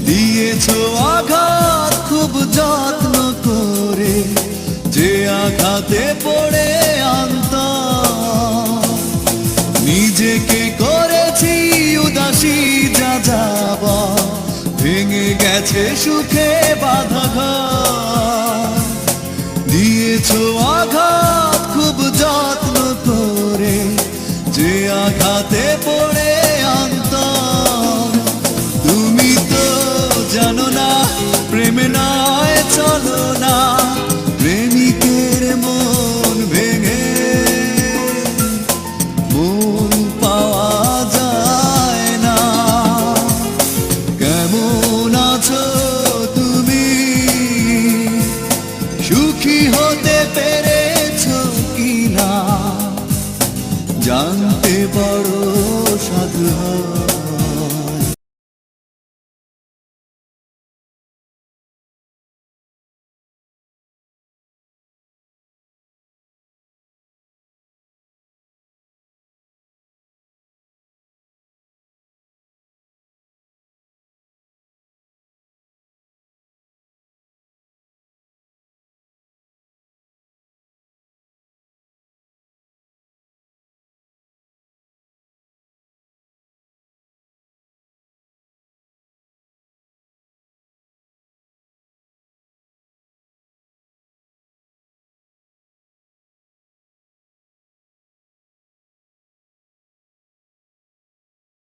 দিয়েছো আঘাত খুব যত্ন করে, যে আঘাতে পড়ে অন্তর নিজেকে করেছি উদাসী, যা যাবা ভেঙে গেছে সুখে বাঁধা ঘর। দিয়েছো আঘাত খুব যত্ন করে, যে আঘাতে